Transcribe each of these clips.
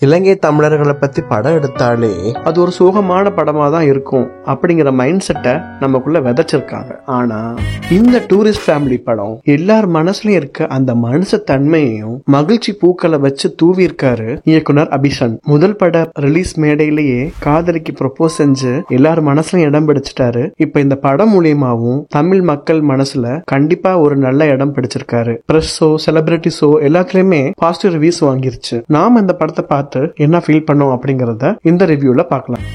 இலங்கை தமிழர்களை பத்தி படம் எடுத்தாலே அது ஒரு சோகமான படமா தான் இருக்கும் அப்படிங்கிற மைண்ட் செட்டை நமக்குள்ள விதைச்சிருக்காங்க. ஆனா இந்த டூரிஸ்ட் ஃபேமிலி படம் எல்லார் மனசுலயும் இருக்க அந்த மனுஷ தன்மையையும் மகிழ்ச்சி பூக்களை வச்சு தூவி இருக்காரு இயக்குனர் அபிஷன். முதல் பட ரிலீஸ் மேடையிலேயே காதலிக்கு ப்ரொபோஸ் செஞ்சு எல்லார் மனசுலயும் இடம் பிடிச்சிட்டாரு. இப்ப இந்த படம் மூலியமாவும் தமிழ் மக்கள் மனசுல கண்டிப்பா ஒரு நல்ல இடம் பிடிச்சிருக்காரு. பிரஸ் ஷோ, செலிபிரிட்டி ஷோ எல்லாத்துலயுமே பாசிட்டிவ் ரிவ்யூஸ் வாங்கிருச்சு. நாம இந்த படத்தை பார்த்து என்ன ஃபீல் பண்ணோம் அப்படிங்கறத இந்த ரிவ்யூல பார்க்கலாம்.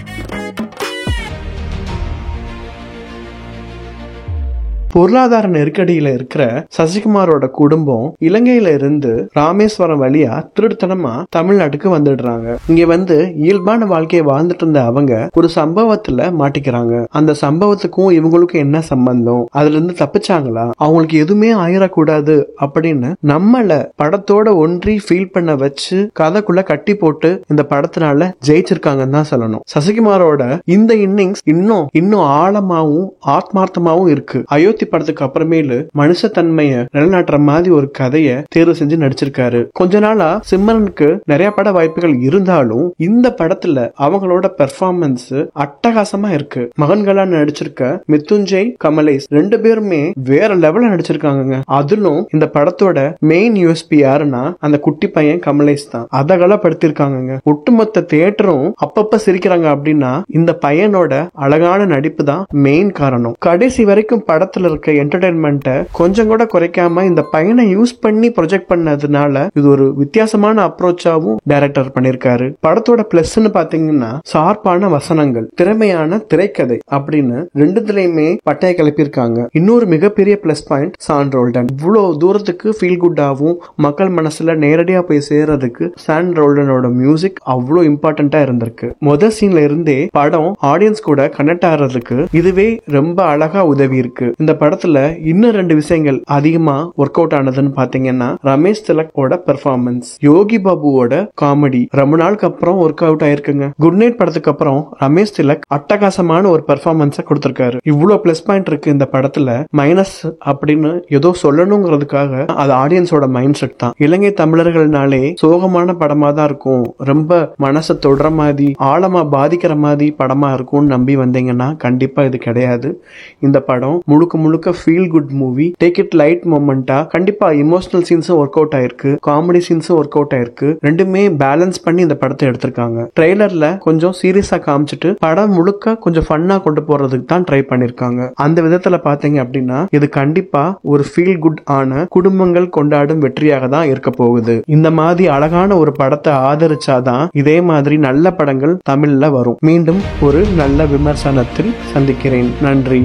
பொருளாதார நெருக்கடியில இருக்கிற சசிகுமாரோட குடும்பம் இலங்கையில இருந்து ராமேஸ்வரம் வழியா திருடுத்தனமா தமிழ்நாட்டுக்கு வந்துடுறாங்க. இங்க வந்து இயல்பான வாழ்க்கையை வாழ்ந்துட்டு இருந்த அவங்க ஒரு சம்பவத்துல மாட்டிக்கிறாங்க. அந்த சம்பவத்துக்கும் இவங்களுக்கும் என்ன சம்பந்தம், அதுல இருந்து தப்பிச்சாங்களா, அவங்களுக்கு எதுவுமே ஆயிடக்கூடாது அப்படின்னு நம்மள படத்தோட ஒன்றி ஃபீல் பண்ண வச்சு கதைக்குள்ள கட்டி போட்டு இந்த படத்தினால ஜெயிச்சிருக்காங்கன்னு தான் சொல்லணும். சசிகுமாரோட இந்த இன்னிங்ஸ் இன்னும் ஆழமாவும் ஆத்மார்த்தமாவும் இருக்கு. அயோத்தி படத்துக்கு அப்புறமேலு மனுஷ தன்மைய நிலநாட்டுற மாதிரி ஒரு கதைய தேர்வு செஞ்சு நடிச்சிருக்காரு. கொஞ்ச நாளா சிம்ரனுக்கு நிறைய பட வாய்ப்புகள் இருந்தாலும் இந்த படத்துல அவங்களோட பெர்ஃபார்மன்ஸ் அட்டகாசமா இருக்கு. மகன்களா நடிச்சிருக்க மித்துஞ்சய், கமலேஷ் ரெண்டு பேருமே வேற லெவல்ல நடிச்சிருக்காங்க. அதிலும் இந்த படத்தோட மெயின் யூஎஸ்பி யாருன்னா அந்த குட்டி பையன் கமலேஷ் தான். அதகலப்படுத்திருக்காங்க. ஒட்டுமொத்த தியேட்டரும் அப்பப்ப சிரிக்கிறாங்க அப்படின்னா இந்த பையனோட அழகான நடிப்பு தான் மெயின் காரணம். கடைசி வரைக்கும் படத்துல இருக்க என்டர்டைன்மெண்ட்டை கொஞ்சம் கூட குறைக்காம இந்த பையனை யூஸ் பண்ணி ப்ரொஜெக்ட் பண்ணதுனால இது ஒரு வித்தியாசமான அப்ரோச்சாவும் டைரக்டர் பண்ணிருக்காரு. படத்தோட பிளஸ்ன்னு பாத்தீங்கன்னா ஷார்ப்பான வசனங்கள், திறமையான திரைக்கதை அப்படின்னு ரெண்டுத்துலயுமே பட்டைய கிளப்பியிருக்காங்க. இன்னொரு மிகப்பெரிய பிளஸ் பாயிண்ட் சான் ரோல்டன். இவ்வளவு தூரத்துக்கு ஃபீல் குட்டாவும் மக்கள் மனசுல நேரடியா போய் சேர்றதுக்கு சான் ரோல்டனோட மியூசிக் அவ்வளவு இம்பார்ட்டன்டா இருந்திருக்கு. முதல் சீன்ல இருந்தே படம் ஆடியன்ஸ் கூட கனெக்ட் ஆகிறதுக்கு இதுவே ரொம்ப அழகா உதவி இருக்கு. இந்த படத்துல இன்னும் ரெண்டு விஷயங்கள் அதிகமா ஒர்க் அவுட் ஆனதுன்னு பாத்தீங்கன்னா ரமேஷ் திலக்கோட பெர்ஃபார்மன்ஸ், யோகி பாபுவோட காமெடி ரொம்ப நாளுக்கு அப்புறம் ஒர்க் அவுட் ஆயிருக்குங்க. குட் நைட் படத்துக்கு அப்புறம் ரமேஷ் திலக் அட்டகாசமான ஒரு பெர்ஃபார்மன்ஸை கொடுத்திருக்காரு. இவ்வளவு பிளஸ் பாயிண்ட் இருக்கு இந்த படத்துல. மைனஸ் அப்படின்னு ஏதோ சொல்லணுங்கிறதுக்காக அது ஆடியன்ஸோட மைண்ட் செட் தான். இலங்கை தமிழர்கள்னாலே சோகமான படமா தான் இருக்கும், ரொம்ப மனசை தொடுற மாதிரி ஆழமா பாதிக்கிற மாதிரி படமா இருக்கும்னு நம்பி வந்தீங்கன்னா கண்டிப்பா இது கிடையாது. இந்த படம் முழுக்க feel good movie. Take it light மொமெண்டா. கண்டிப்பா இமோஷனல் சீன்ஸும் ஒர்க் அவுட் ஆயிருக்கு, காமெடி சீன்ஸும் ஒர்க் அவுட் ஆயிருக்கு. ரெண்டுமே பேலன்ஸ் பண்ணி இந்த படத்தை எடுத்திருக்காங்க. ட்ரெய்லர்ல கொஞ்சம் சீரியஸா காமிச்சிட்டு படம் முழுக்க கொஞ்சம் ஃபன்னா கொண்டு போறதுக்கு தான் ட்ரை பண்ணிருக்காங்க. அந்த விதத்துல பாத்தீங்க அப்படின்னா இது கண்டிப்பா ஒரு ஃபீல் குட் ஆன குடும்பங்கள் கொண்டாடும் வெற்றியாக தான் இருக்க போகுது. இந்த மாதிரி அழகான ஒரு படத்தை ஆதரிச்சாதான் இதே மாதிரி நல்ல படங்கள் தமிழ்ல வரும். மீண்டும் ஒரு நல்ல விமர்சனத்தில் சந்திக்கிறேன். நன்றி.